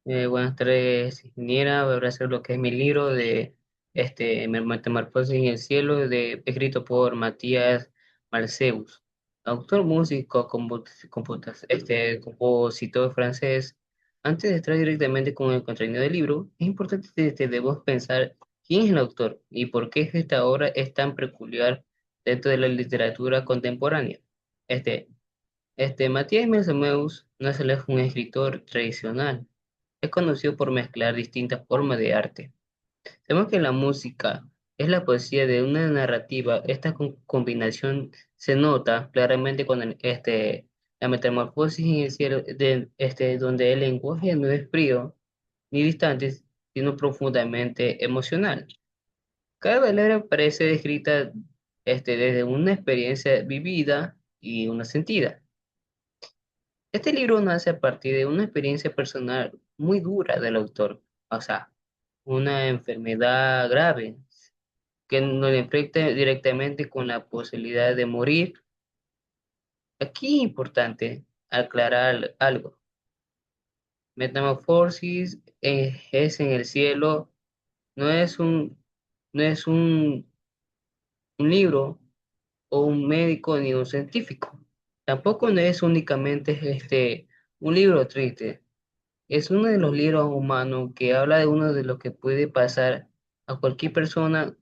Buenas tardes, ingeniera. Voy a hacer lo que es mi libro de Metamorfosis en el cielo, escrito por Matías Marceus, autor, músico, compositor francés. Antes de entrar directamente con el contenido del libro, es importante que debemos pensar quién es el autor y por qué esta obra es tan peculiar dentro de la literatura contemporánea. Este, Matías Marceus no es solo un escritor tradicional, es conocido por mezclar distintas formas de arte. Sabemos que la música es la poesía de una narrativa. Esta combinación se nota claramente con la metamorfosis en el cielo, donde el lenguaje no es frío ni distante, sino profundamente emocional. Cada palabra parece descrita desde una experiencia vivida y una sentida. Este libro nace a partir de una experiencia personal muy dura del autor, o sea, una enfermedad grave que nos enfrenta directamente con la posibilidad de morir. Aquí es importante aclarar algo. Metamorfosis es en el cielo, no es no es un libro o un médico ni un científico. Tampoco no es únicamente un libro triste. Es uno de los libros humanos que habla de uno de lo que puede pasar a cualquier persona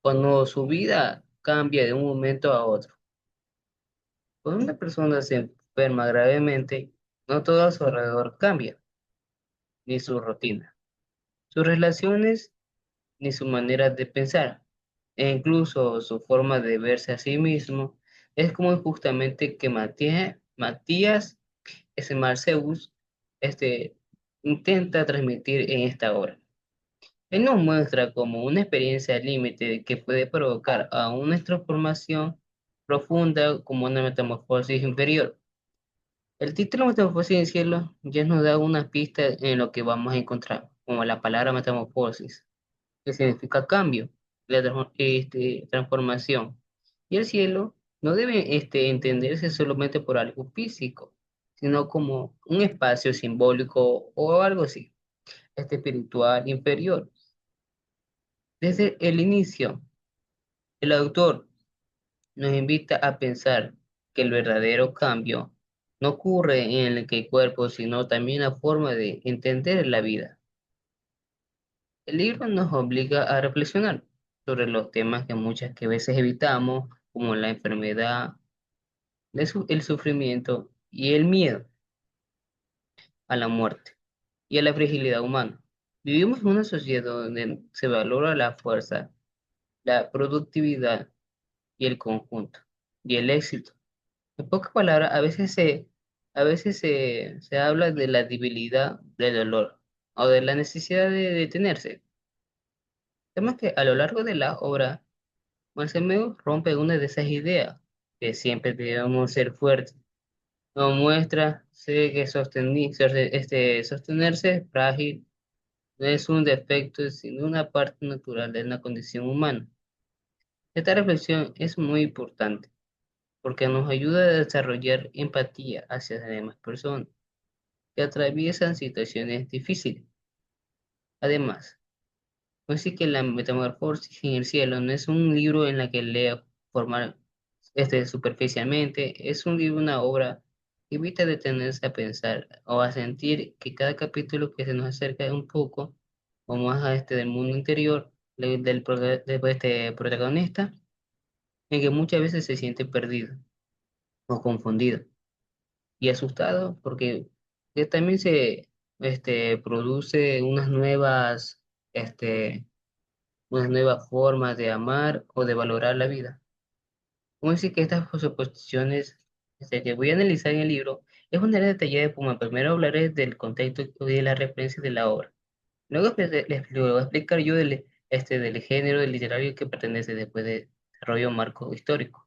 cuando su vida cambia de un momento a otro. Cuando una persona se enferma gravemente, no todo a su alrededor cambia, ni su rutina, sus relaciones, ni su manera de pensar, e incluso su forma de verse a sí mismo. Es como justamente que Matías S. Marceus este, intenta transmitir en esta obra. Él nos muestra como una experiencia límite que puede provocar a una transformación profunda como una metamorfosis inferior. El título Metamorfosis en el cielo ya nos da una pista en lo que vamos a encontrar, como la palabra metamorfosis, que significa cambio, transformación. Y el cielo no debe entenderse solamente por algo físico, sino como un espacio simbólico o algo así, espiritual inferior. Desde el inicio, el autor nos invita a pensar que el verdadero cambio no ocurre en el cuerpo, sino también la forma de entender la vida. El libro nos obliga a reflexionar sobre los temas que muchas que veces evitamos, como la enfermedad, el sufrimiento y el miedo a la muerte y a la fragilidad humana. Vivimos en una sociedad donde se valora la fuerza, la productividad y el conjunto y el éxito. En pocas palabras, se habla de la debilidad del dolor o de la necesidad de detenerse. Temas que a lo largo de la obra, Marcelo rompe una de esas ideas, que siempre debemos ser fuertes. Nos muestra que sostenerse frágil no es un defecto, sino una parte natural de una condición humana. Esta reflexión es muy importante porque nos ayuda a desarrollar empatía hacia las demás personas que atraviesan situaciones difíciles. Además, pues sí que la Metamorfosis en el cielo no es un libro en la que lea formar superficialmente, es un libro, una obra que evita detenerse a pensar o a sentir que cada capítulo que se nos acerca un poco o más a del mundo interior de este protagonista, en que muchas veces se siente perdido o confundido y asustado porque que también se produce este, unas nuevas formas de amar o de valorar la vida. Como decir que estas suposiciones que voy a analizar en el libro es una área detallada de Puma. Primero hablaré del contexto y de la referencia de la obra. Luego les voy a explicar yo del género del literario que pertenece después de desarrollo marco histórico.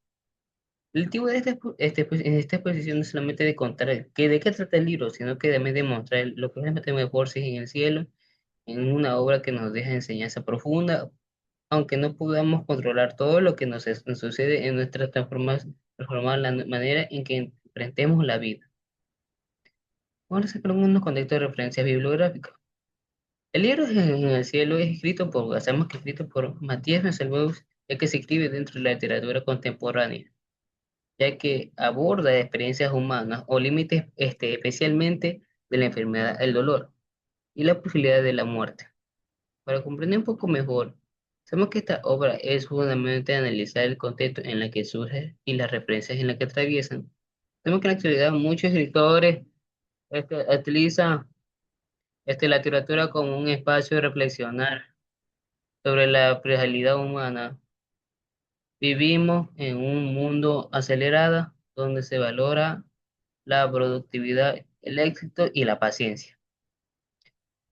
El objetivo de en esta exposición no es solamente de contar de qué trata el libro, sino que también de mostrar lo que es la metamorfosis en el cielo, en una obra que nos deja enseñanza profunda, aunque no podamos controlar todo lo que nos sucede en transformar la manera en que enfrentemos la vida. Vamos a sacar unos contextos de referencia bibliográfica. El libro en el cielo es escrito por, sabemos que es escrito por Matías Messelweus, ya que se escribe dentro de la literatura contemporánea, ya que aborda experiencias humanas o límites especialmente de la enfermedad, el dolor y la posibilidad de la muerte. Para comprender un poco mejor, sabemos que esta obra es fundamentalmente analizar el contexto en el que surge y las referencias en las que atraviesan. Sabemos que en la actualidad muchos escritores utilizan la literatura como un espacio de reflexionar sobre la fragilidad humana. Vivimos en un mundo acelerado donde se valora la productividad, el éxito y la paciencia.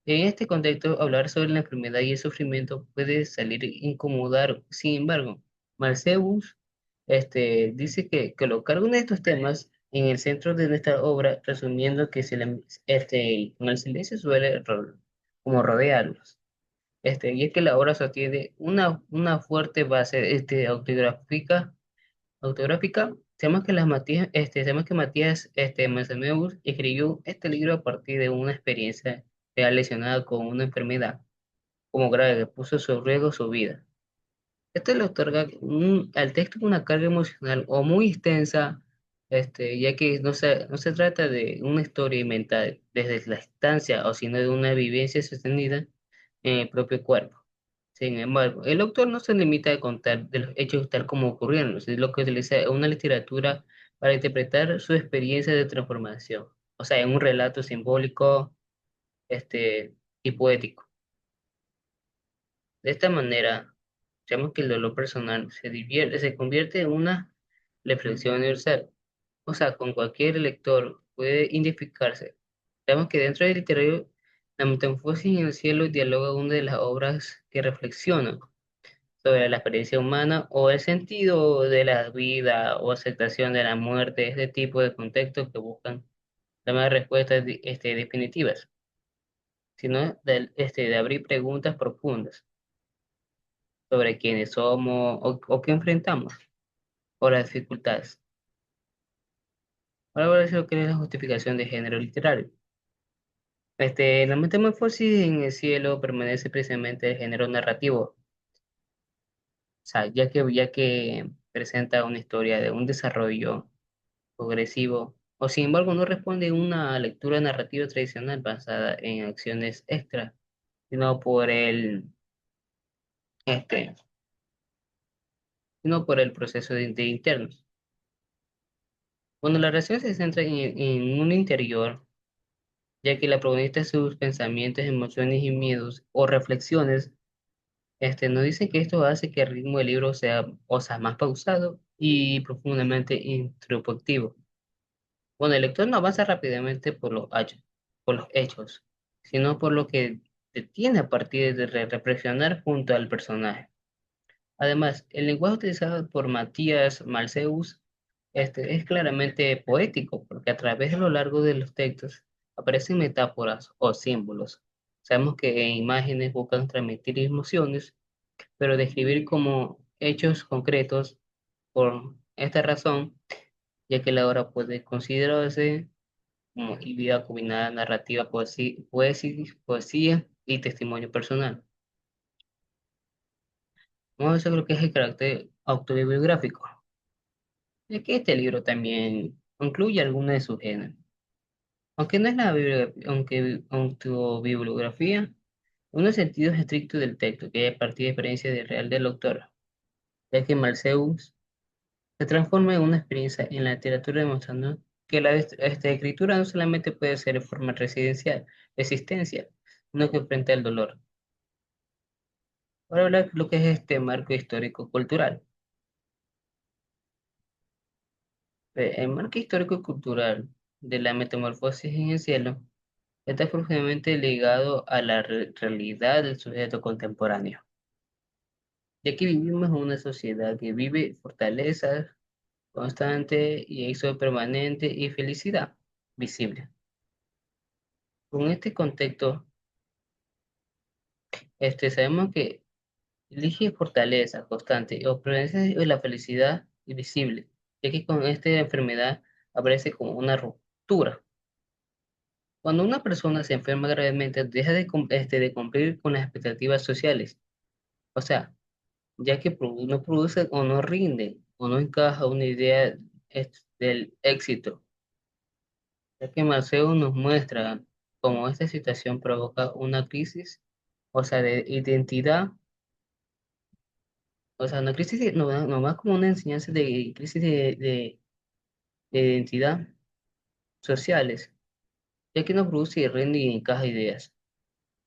En este contexto, hablar sobre la enfermedad y el sufrimiento puede salir incomodar. Sin embargo, Marcellus dice que colocar uno de estos temas en el centro de nuestra obra, resumiendo que con el silencio como rodearlos. Y es que la obra sostiene una fuerte base autográfica. Sabemos que Matías Mazameus escribió este libro a partir de una experiencia real lesionada con una enfermedad como grave que puso sobre riesgo su vida. Esto le otorga al texto una carga emocional o muy extensa, ya que no se trata de una historia inventada desde la instancia o sino de una vivencia sostenida en el propio cuerpo. Sin embargo, el autor no se limita a contar de los hechos tal como ocurrieron, sino que utiliza una literatura para interpretar su experiencia de transformación, o sea, en un relato simbólico, y poético. De esta manera, digamos que el dolor personal se convierte en una reflexión universal. O sea, con cualquier lector puede identificarse. Sabemos que dentro del literario, la metamorfosis en el cielo dialoga una de las obras que reflexionan sobre la experiencia humana o el sentido de la vida o aceptación de la muerte, este tipo de contextos que buscan dar respuestas definitivas, sino de abrir preguntas profundas sobre quiénes somos o qué enfrentamos o las dificultades. Ahora voy a decir lo que es la justificación de género literario. La metamorfosis en el cielo permanece precisamente el género narrativo, o sea, ya que presenta una historia de un desarrollo progresivo, o sin embargo no responde a una lectura narrativa tradicional basada en acciones extra, sino este, sino por el proceso de internos. Cuando la relación se centra en un interior, ya que la protagonista sus pensamientos, emociones y miedos o reflexiones, nos dicen que esto hace que el ritmo del libro sea, o sea, más pausado y profundamente introspectivo. Bueno, el lector no avanza rápidamente por los hechos, sino por lo que detiene a partir de reflexionar junto al personaje. Además, el lenguaje utilizado por Matías Malceus es claramente poético, porque a través de lo largo de los textos aparecen metáforas o símbolos. Sabemos que imágenes buscan transmitir emociones, pero describir como hechos concretos por esta razón, ya que la obra puede considerarse como híbrida combinada narrativa, poesía y testimonio personal. Vamos a ver lo que es el carácter autobiográfico, ya que este libro también incluye algunos de sus géneros. Aunque no es autobibliografía, unos sentidos estrictos del texto, que es a partir de experiencia real del autor, ya que Marceus se transforma en una experiencia en la literatura demostrando que esta escritura no solamente puede ser de forma resistencia, sino que enfrenta el dolor. Ahora hablar de lo que es este marco histórico-cultural. El marco histórico-cultural de la metamorfosis en el cielo está profundamente ligado a la realidad del sujeto contemporáneo, ya que vivimos en una sociedad que vive fortalezas constante y éxodo permanente y felicidad visible. Con este contexto, sabemos que elige fortaleza constante y presencia de la felicidad visible, ya que con esta enfermedad aparece como una ruptura. Cuando una persona se enferma gravemente, deja de cumplir con las expectativas sociales. O sea, ya que no produce o no rinde o no encaja una idea del éxito, ya que Marceo nos muestra cómo esta situación provoca una crisis, o sea, de identidad, o sea, una crisis, no más como una enseñanza de crisis de identidad sociales, ya que no produce y rinde y encaja ideas.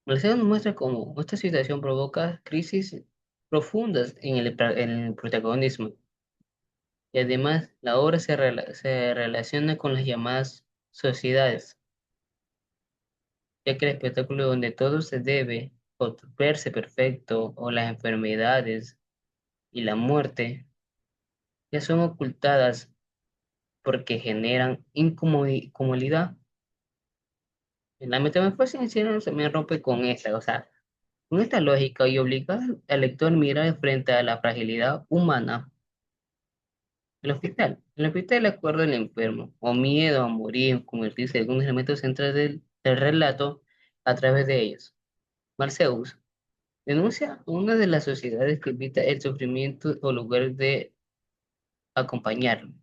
Marcelo nos muestra cómo esta situación provoca crisis profundas en el protagonismo y además la obra se relaciona con las llamadas sociedades, ya que el espectáculo donde todo se debe o verse perfecto o las enfermedades y la muerte ya son ocultadas porque generan incomodidad. La metamorfosis en sí no se me rompe con esta, o sea, con esta lógica y obliga al lector a mirar frente a la fragilidad humana. El hospital, de acuerdo al enfermo, o miedo a morir, convertirse en algunos elementos centrales del relato a través de ellos. Marceus denuncia una de las sociedades que evita el sufrimiento o lugar de acompañarlo.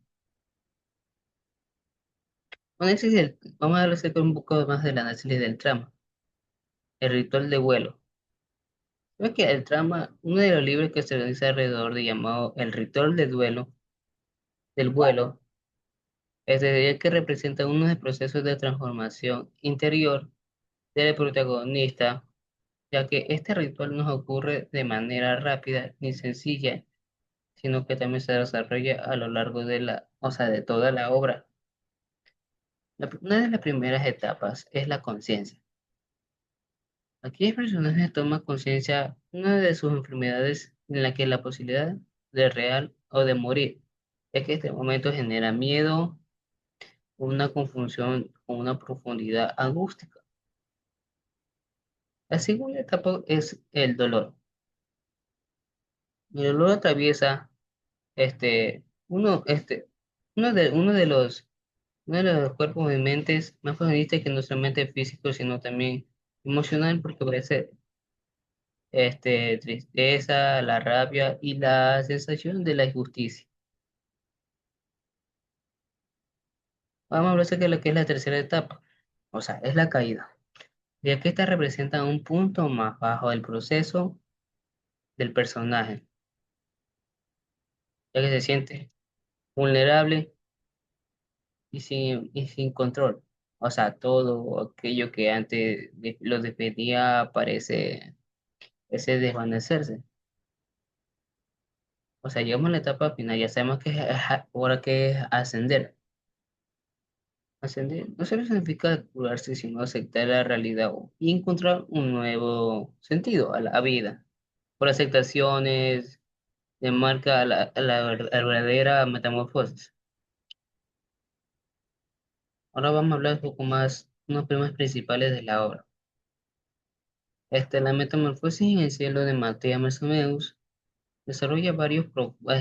Vamos a hablar acerca un poco más del análisis del trama, el ritual de vuelo. Creo que el trama, uno de los libros que se realiza alrededor de llamado El ritual del vuelo, es desde que representa uno de los procesos de transformación interior del protagonista, ya que este ritual no ocurre de manera rápida ni sencilla, sino que también se desarrolla a lo largo o sea, de toda la obra. Una de las primeras etapas es la conciencia. Aquí el personaje toma conciencia de una de sus enfermedades en la que la posibilidad de real o de morir, ya que este momento genera miedo, una confusión o una profundidad angustia. La segunda etapa es el dolor. El dolor atraviesa este, uno de los cuerpos y mentes más protagonistas que no solamente físico, sino también emocional, porque parece tristeza, la rabia y la sensación de la injusticia. Vamos a hablar acerca de lo que es la tercera etapa, o sea, es la caída, ya que esta representa un punto más bajo del proceso del personaje, ya que se siente vulnerable y sin control. O sea, todo aquello que antes lo defendía parece ese desvanecerse. O sea, llegamos a la etapa final, ya sabemos que ahora que es ascender. Ascender no solo significa curarse, sino aceptar la realidad y encontrar un nuevo sentido a la vida. Por aceptaciones, de marca la verdadera metamorfosis. Ahora vamos a hablar un poco más, unos temas principales de la obra. La metamorfosis en el cielo de Matea Mercedeus desarrolla varios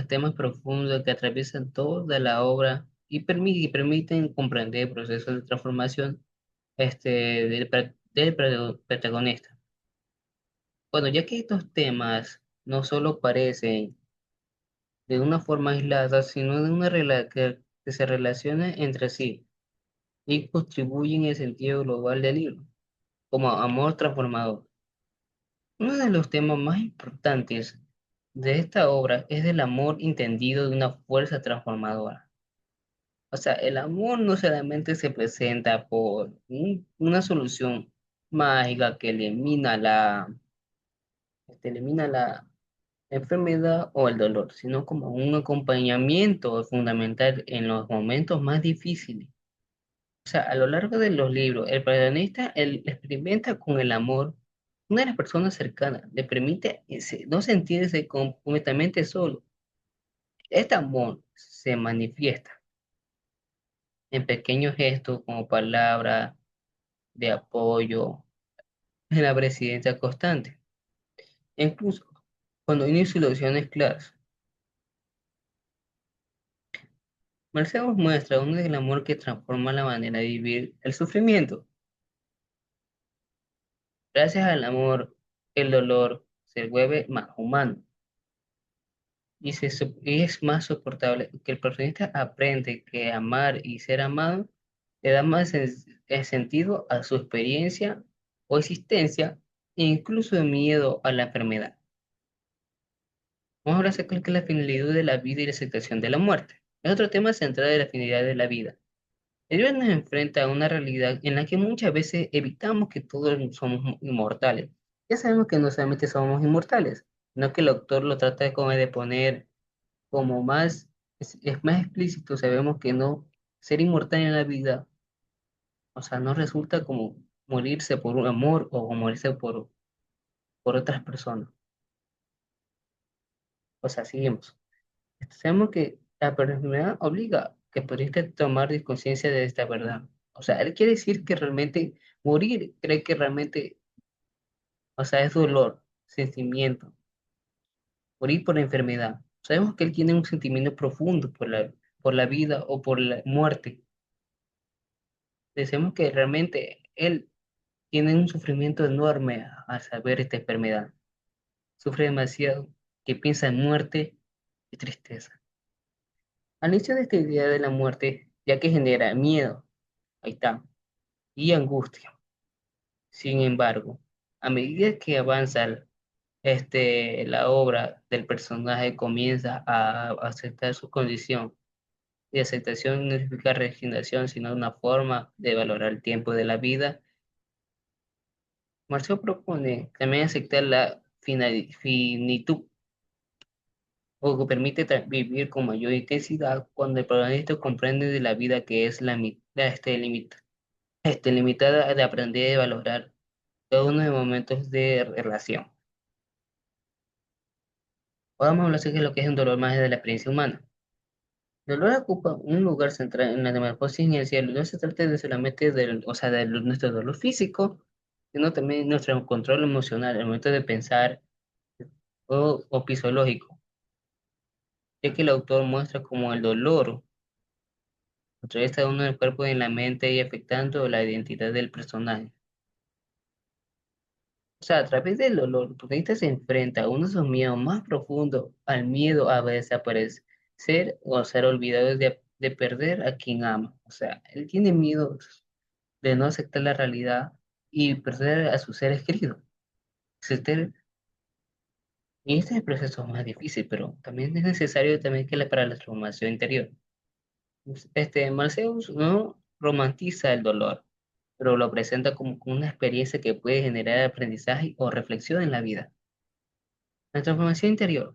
temas profundos que atraviesan toda la obra y permiten comprender procesos de transformación del protagonista. Bueno, ya que estos temas no solo aparecen de una forma aislada, sino de que se relacionan entre sí y contribuyen en el sentido global del libro, como amor transformador. Uno de los temas más importantes de esta obra es el amor entendido de una fuerza transformadora. O sea, el amor no solamente se presenta por una solución mágica que elimina la enfermedad o el dolor, sino como un acompañamiento fundamental en los momentos más difíciles. O sea, a lo largo de los libros, el protagonista experimenta con el amor. Una de las personas cercanas le permite no sentirse completamente solo. Este amor se manifiesta en pequeños gestos como palabras de apoyo, en la presencia constante, e incluso cuando hay soluciones claras. Marcelo muestra un del amor que transforma la manera de vivir el sufrimiento. Gracias al amor, el dolor se vuelve más humano y es más soportable. Que el protagonista aprende que amar y ser amado le da más sentido a su experiencia o existencia, e incluso de miedo a la enfermedad. Vamos a hablar acerca de la finalidad de la vida y la aceptación de la muerte. Es otro tema central de la finalidad de la vida. El libro nos enfrenta a una realidad en la que muchas veces evitamos que todos somos inmortales. Ya sabemos que no solamente somos inmortales, sino que el autor lo trata como de poner como más, es más explícito. Sabemos que no ser inmortal en la vida, o sea, no resulta como morirse por un amor o morirse por otras personas. O sea, seguimos. Sabemos que la enfermedad obliga que pudiste tomar conciencia de esta verdad. O sea, él quiere decir que realmente morir, cree que realmente, o sea, es dolor, sentimiento, morir por la enfermedad. Sabemos que él tiene un sentimiento profundo por la vida o por la muerte. Decimos que realmente él tiene un sufrimiento enorme al saber esta enfermedad. Sufre demasiado, que piensa en muerte y tristeza. Al inicio de esta idea de la muerte, ya que genera miedo, ahí está, y angustia. Sin embargo, a medida que avanza la obra del personaje comienza a aceptar su condición, y aceptación no significa resignación, sino una forma de valorar el tiempo de la vida. Marceau propone también aceptar la finitud, o que permite vivir con mayor intensidad cuando el protagonista comprende de la vida que es limitada, de aprender a valorar todos los momentos de relación. Vamos a hablar acerca de lo que es un dolor más de la experiencia humana. El dolor ocupa un lugar central en la metamorfosis en el cielo. No se trata de solamente del, o sea, de nuestro dolor físico, sino también nuestro control emocional, el momento de pensar o fisiológico, ya que el autor muestra como el dolor atraviesa uno del cuerpo y en la mente y afectando la identidad del personaje. O sea, a través del dolor, el protagonista se enfrenta a uno de sus miedos más profundos, al miedo a desaparecer o a ser olvidado de perder a quien ama. O sea, él tiene miedo de no aceptar la realidad y perder a sus seres queridos. Y este es el proceso más difícil, pero también es necesario también para la transformación interior. Marceus no romantiza el dolor, pero lo presenta como una experiencia que puede generar aprendizaje o reflexión en la vida. La transformación interior.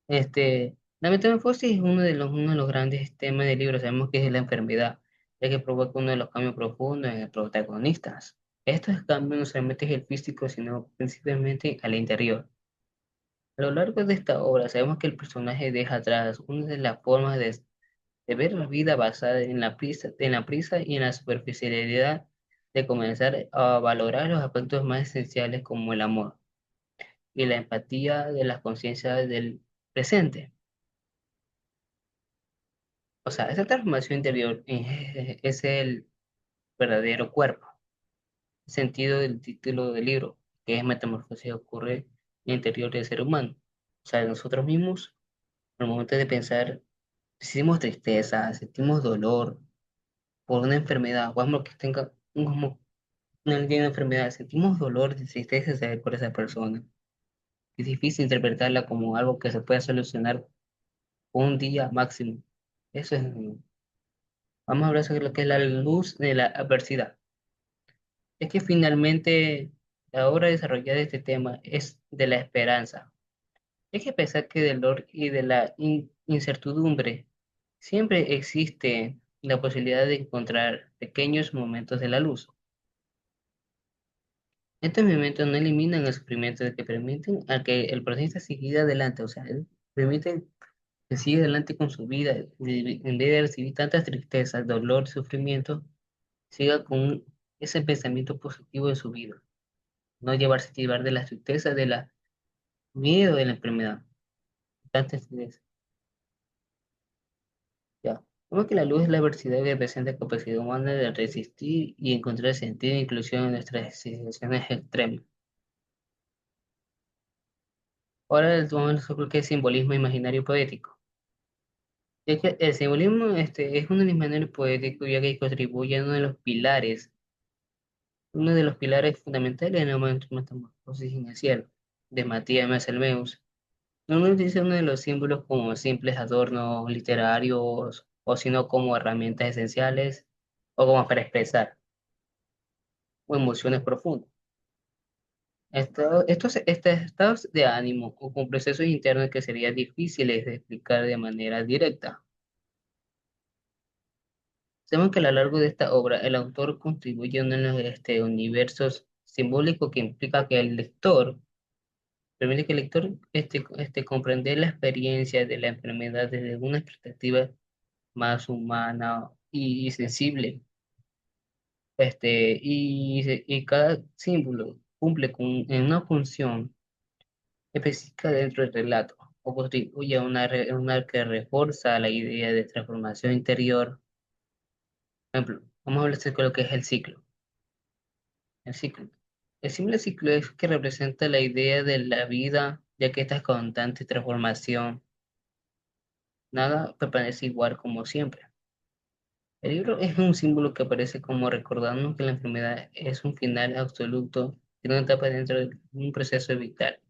La metamorfosis es uno de los grandes temas del libro. Sabemos que es la enfermedad, ya que provoca uno de los cambios profundos en el protagonista. Estos cambios no solamente es el físico, sino principalmente al interior. A lo largo de esta obra sabemos que el personaje deja atrás una de las formas de ver la vida basada en la prisa y en la superficialidad, de comenzar a valorar los aspectos más esenciales como el amor y la empatía de las conciencias del presente. O sea, esa transformación interior es el verdadero cuerpo, el sentido del título del libro, que es metamorfosis ocurre en el interior del ser humano. O sea, nosotros mismos, al momento de pensar, sentimos tristeza, sentimos dolor por una enfermedad, o algo que tenga una enfermedad, sentimos dolor y tristeza por esa persona. Es difícil interpretarla como algo que se puede solucionar un día máximo. Eso es, vamos a hablar sobre lo que es la luz de la adversidad. Es que finalmente la obra desarrollada de este tema es de la esperanza. Es que a pesar que del dolor y de la incertidumbre, siempre existe la posibilidad de encontrar pequeños momentos de la luz. Estos momentos no eliminan el sufrimiento, que permiten a que el proceso siga adelante, o sea, permiten que siga adelante con su vida, en vez de recibir tantas tristezas, dolor, sufrimiento, siga con ese pensamiento positivo de su vida, no llevar de la tristeza, de la miedo de la enfermedad, tantas tristezas, ya. Como que la luz es la adversidad que presenta capacidad humana de resistir y encontrar sentido e inclusión en nuestras situaciones extremas. Ahora tomamos lo que es simbolismo imaginario poético. Es que el simbolismo es uno de mis maneras poéticos ya que contribuye a uno de los pilares fundamentales en la metamorfosis inicial de Matías Messelmeus. No nos dice uno de los símbolos como simples adornos literarios o sino como herramientas esenciales o como para expresar o emociones profundas. Estos estados de ánimo o con procesos internos que serían difíciles de explicar de manera directa. Sabemos que a lo largo de esta obra el autor contribuye a uno de los universos simbólicos que implica que el lector, permite que el lector comprender la experiencia de la enfermedad desde una perspectiva más humana y sensible. Y cada símbolo cumple en una función específica dentro del relato o contribuye a una que refuerza la idea de transformación interior. Por ejemplo, vamos a hablar de lo que es el ciclo. El ciclo. El simple ciclo es que representa la idea de la vida, ya que esta constante transformación, nada permanece igual como siempre. El libro es un símbolo que aparece como recordando que la enfermedad es un final absoluto y una etapa dentro de un proceso vital.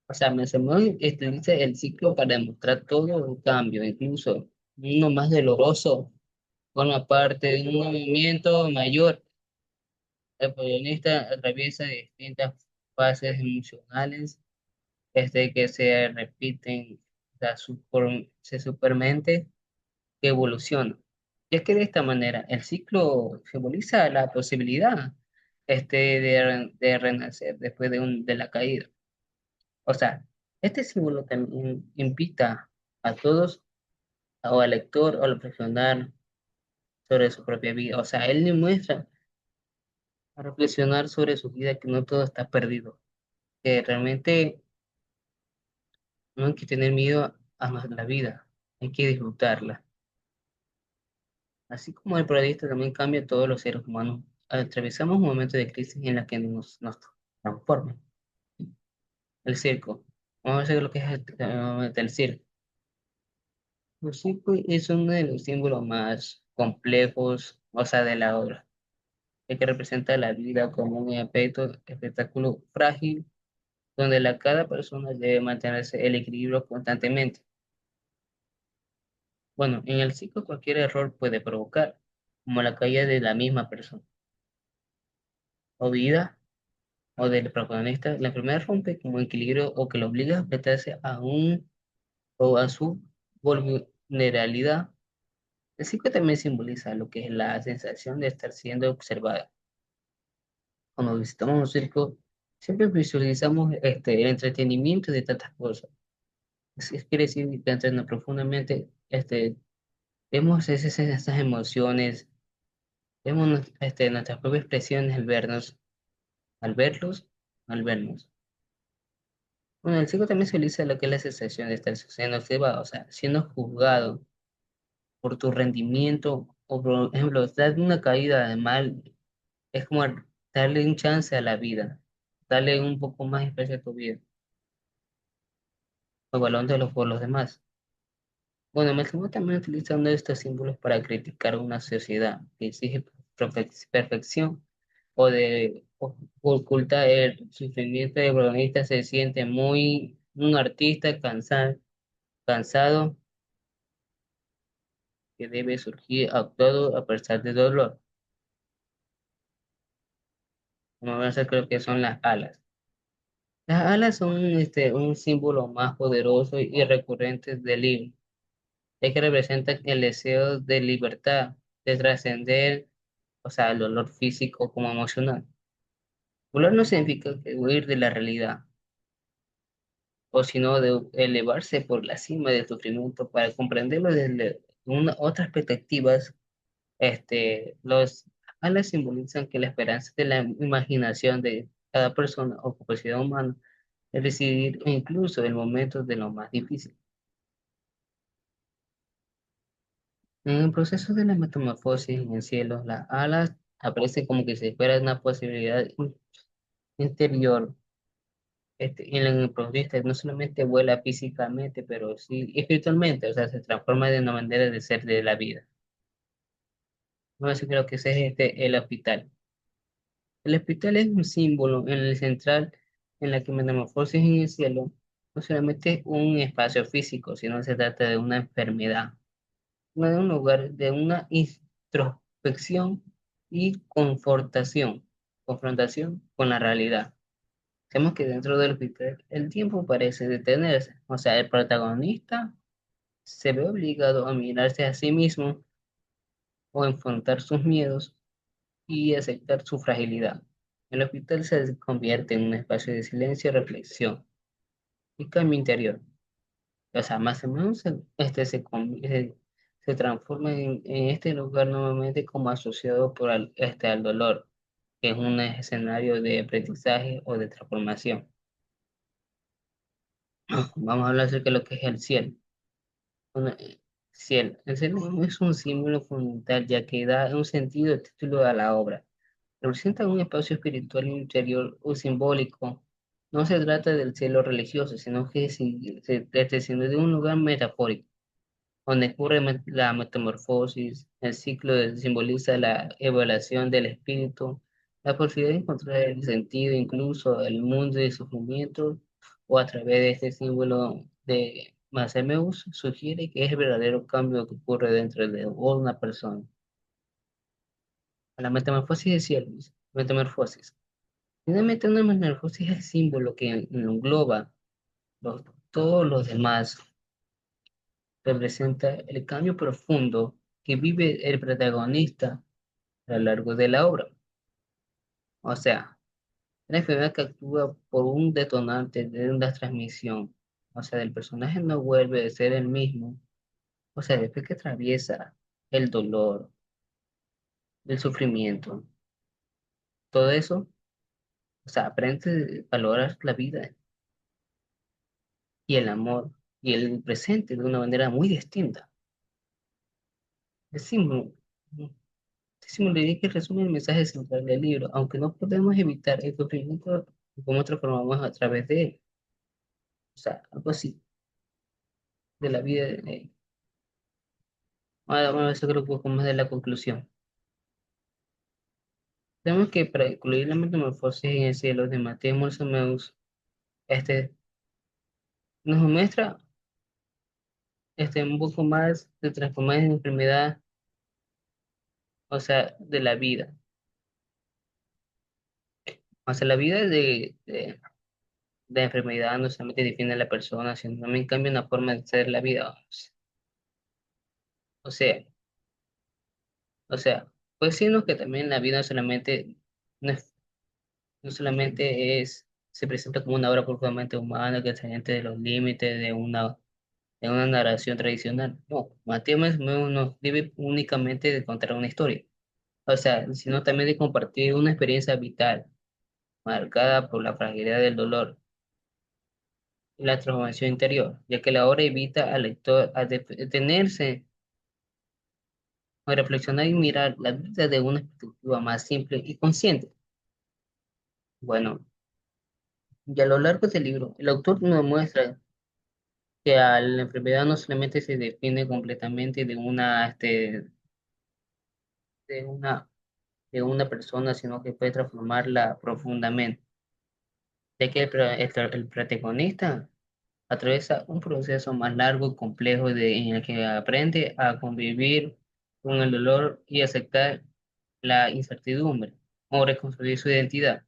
O sea, Mensemón utiliza el ciclo para demostrar todo un cambio, incluso uno más doloroso, con la parte de un movimiento mayor. El protagonista atraviesa distintas fases emocionales que se repiten, se supermente que evoluciona. Y es que de esta manera el ciclo simboliza la posibilidad de renacer después de la caída. O sea, este símbolo también invita a todos, o al lector o al reflexionar sobre su propia vida. O sea, él le muestra a reflexionar sobre su vida que no todo está perdido, que realmente no hay que tener miedo a la vida, hay que disfrutarla. Así como el periodista también cambia, todos los seres humanos atravesamos un momento de crisis en la que nos transforma. El circo. Vamos a ver lo que es el circo. El circo es uno de los símbolos más complejos, o sea, de la obra, ya que representa la vida como un espectáculo frágil, donde cada persona debe mantenerse el equilibrio constantemente. Bueno, en el circo cualquier error puede provocar, como la caída de la misma persona, o vida o del protagonista, la enfermedad rompe como equilibrio o que lo obliga a enfrentarse o a su vulnerabilidad. El ciclo también simboliza lo que es la sensación de estar siendo observada. Cuando visitamos un circo, siempre visualizamos el entretenimiento de tantas cosas. Quiere decir que entrando profundamente, vemos esas emociones, vemos nuestras propias expresiones al verlos, al vernos. Bueno, el circo también simboliza lo que es la sensación de estar siendo observado, o sea, siendo juzgado por tu rendimiento, o por ejemplo, dar una caída de mal, es como darle un chance a la vida, darle un poco más de espacio a tu vida, o balón por los demás. Bueno, Máximo también utiliza uno de estos símbolos para criticar una sociedad que exige perfección o oculta el sufrimiento del protagonista, se siente un artista cansado que debe surgir actuado a pesar de dolor. Como vamos a ver, creo que son las alas. Las alas son un símbolo más poderoso y recurrente del libro, ya que representan el deseo de libertad, de trascender, o sea, el dolor físico como emocional. Volar no significa que huir de la realidad, o sino de elevarse por la cima del sufrimiento para comprenderlo desde otras perspectivas. Los alas simbolizan que la esperanza de la imaginación de cada persona o capacidad humana es decidir incluso en momentos de lo más difícil. En el proceso de la metamorfosis en el cielo, las alas aparecen como que si fuera una posibilidad interior. En el protagonista no solamente vuela físicamente, pero sí espiritualmente, o sea, se transforma de una manera de ser de la vida. No, eso creo que ese es el hospital. El hospital es un símbolo en el central en la que metamorfosis en el cielo no solamente es un espacio físico, sino se trata de una enfermedad, no de un lugar de una introspección y confrontación con la realidad. Vemos que dentro del hospital el tiempo parece detenerse, o sea, el protagonista se ve obligado a mirarse a sí mismo o enfrentar sus miedos y aceptar su fragilidad. El hospital se convierte en un espacio de silencio y reflexión y cambio interior. O sea, más o menos se transforma en este lugar nuevamente como asociado al dolor, que es un escenario de aprendizaje o de transformación. Vamos a hablar acerca de lo que es el cielo. Bueno, cielo. El cielo es un símbolo fundamental ya que da un sentido de título a la obra. Representa un espacio espiritual interior o simbólico. No se trata del cielo religioso, sino que sino de un lugar metafórico, donde ocurre la metamorfosis, el ciclo simboliza la evaluación del espíritu, la posibilidad de encontrar el sentido incluso el mundo de sufrimiento, o a través de este símbolo de Masemeus, sugiere que es el verdadero cambio que ocurre dentro de una persona. La metamorfosis de cielos, metamorfosis. Finalmente, una metamorfosis es el símbolo que engloba los- todos los demás, representa el cambio profundo que vive el protagonista a lo largo de la obra. O sea, la enfermedad que actúa por un detonante de una transmisión. O sea, el personaje no vuelve a ser el mismo. O sea, después que atraviesa el dolor, el sufrimiento, todo eso, o sea, aprende a valorar la vida y el amor y el presente de una manera muy distinta. Decimos, decimos, le dije que resume el mensaje central del libro, aunque no podemos evitar el sufrimiento como transformamos a través de él. O sea, algo así, de la vida. Bueno, eso creo que un poco más de la conclusión. Tenemos que para incluir la metamorfosis en el cielo de Mateo Molsameus, este nos muestra un poco más de transformar en enfermedad, o sea, de la vida. O sea, la vida de enfermedad no solamente define a la persona, sino también cambia una forma de ser la vida. O sea, o sea, pues decirnos que también la vida no, no solamente se presenta como una obra profundamente humana que se de los límites de una narración tradicional. No, Mateo no nos debe únicamente de contar una historia, o sea, sino también de compartir una experiencia vital marcada por la fragilidad del dolor y la transformación interior, ya que la obra invita al lector a detenerse, a reflexionar y mirar la vida de una perspectiva más simple y consciente. Bueno, y a lo largo del libro, el autor nos muestra que la enfermedad no solamente se define completamente de una, de una persona, sino que puede transformarla profundamente, ya que el protagonista atraviesa un proceso más largo y complejo en el que aprende a convivir con el dolor y aceptar la incertidumbre o reconstruir su identidad.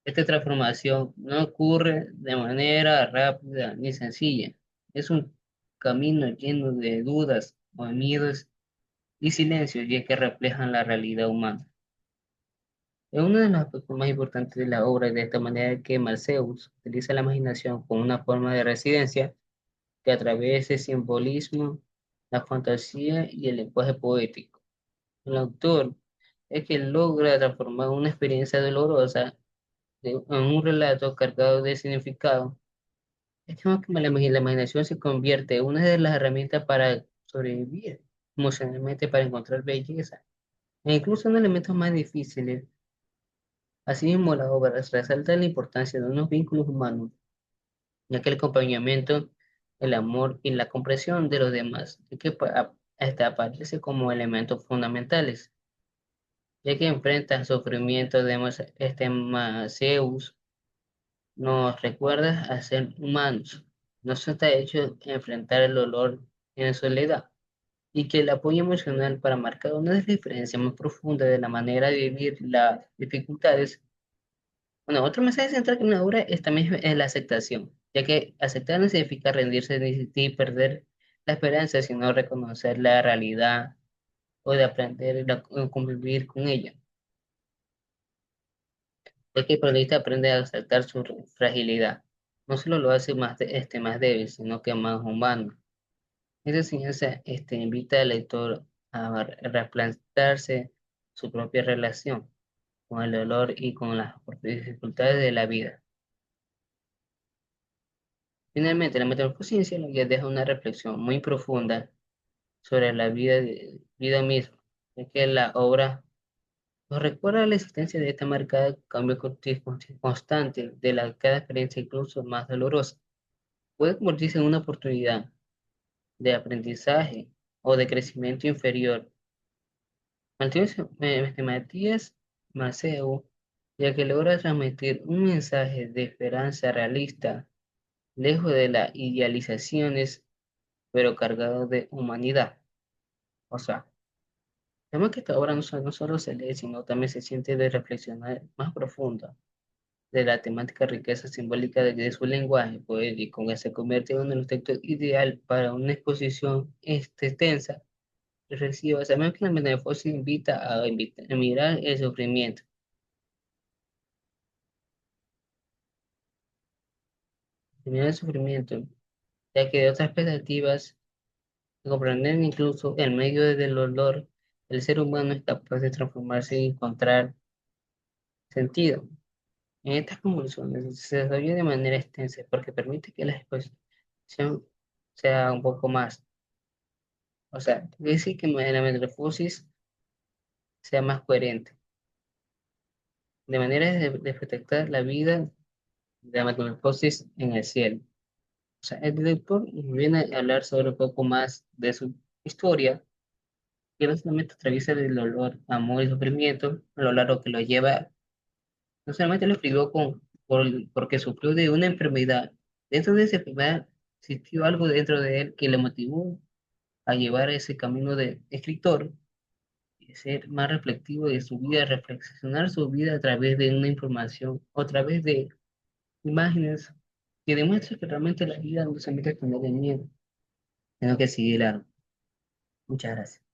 Esta transformación no ocurre de manera rápida ni sencilla. Es un camino lleno de dudas, miedos y silencios, ya que reflejan la realidad humana. Es uno de los aspectos más importantes de la obra, de esta manera que Marceus utiliza la imaginación como una forma de residencia que atraviesa el simbolismo, la fantasía y el lenguaje poético. El autor es que logra transformar una experiencia dolorosa en un relato cargado de significado. Es como que la imaginación se convierte en una de las herramientas para sobrevivir. emocionalmente para encontrar belleza, e incluso en elementos más difíciles. Asimismo, la obra resalta la importancia de unos vínculos humanos, ya que el acompañamiento, el amor y la comprensión de los demás, y que aparece como elementos fundamentales, ya que enfrenta sufrimiento de Maceus, nos recuerda a ser humanos, no se está hecho enfrentar el dolor en soledad, y que el apoyo emocional para marcar una diferencia más profunda de la manera de vivir las dificultades. Bueno, otro mensaje central que una obra es también es la aceptación, ya que aceptar no significa rendirse ni perder la esperanza, sino reconocer la realidad o de aprender a convivir con ella. Ya que el protagonista aprende a aceptar su fragilidad. No solo lo hace más débil, sino que más humano. Esa enseñanza invita al lector a replantearse su propia relación con el dolor y con las dificultades de la vida. Finalmente, la metamorfosis lo que deja una reflexión muy profunda sobre la vida misma, ya que la obra nos recuerda la existencia de esta marcada cambio constante de cada experiencia, incluso más dolorosa. Puede convertirse en una oportunidad de aprendizaje o de crecimiento inferior. Matías Maceo, ya que logra transmitir un mensaje de esperanza realista, lejos de las idealizaciones, pero cargado de humanidad. O sea, además que esta obra no solo se lee, sino también se siente de reflexionar más profunda de la temática riqueza simbólica de su lenguaje poético, que se convierte en un texto ideal para una exposición extensa, reflexiva. Sabemos que la metamorfosis invita a mirar el sufrimiento, a mirar el sufrimiento, ya que de otras perspectivas, comprender incluso en medio del dolor, el ser humano es capaz de transformarse y encontrar sentido. En estas convulsiones se desarrolla de manera extensa porque permite que la exposición sea un poco más, o sea, decir que la metamorfosis sea más coherente, de manera de proyectar la vida de la metamorfosis en el cielo. O sea, el director viene a hablar sobre un poco más de su historia, que no solamente atraviesa el dolor, amor y sufrimiento, a lo largo que lo lleva, no solamente lo escribió porque sufrió de una enfermedad. Dentro de esa enfermedad existió algo dentro de él que le motivó a llevar ese camino de escritor y ser más reflectivo de su vida, reflexionar su vida a través de una información, o a través de imágenes que demuestran que realmente la vida no se mete con el miedo, sino que sigue largo. Muchas gracias.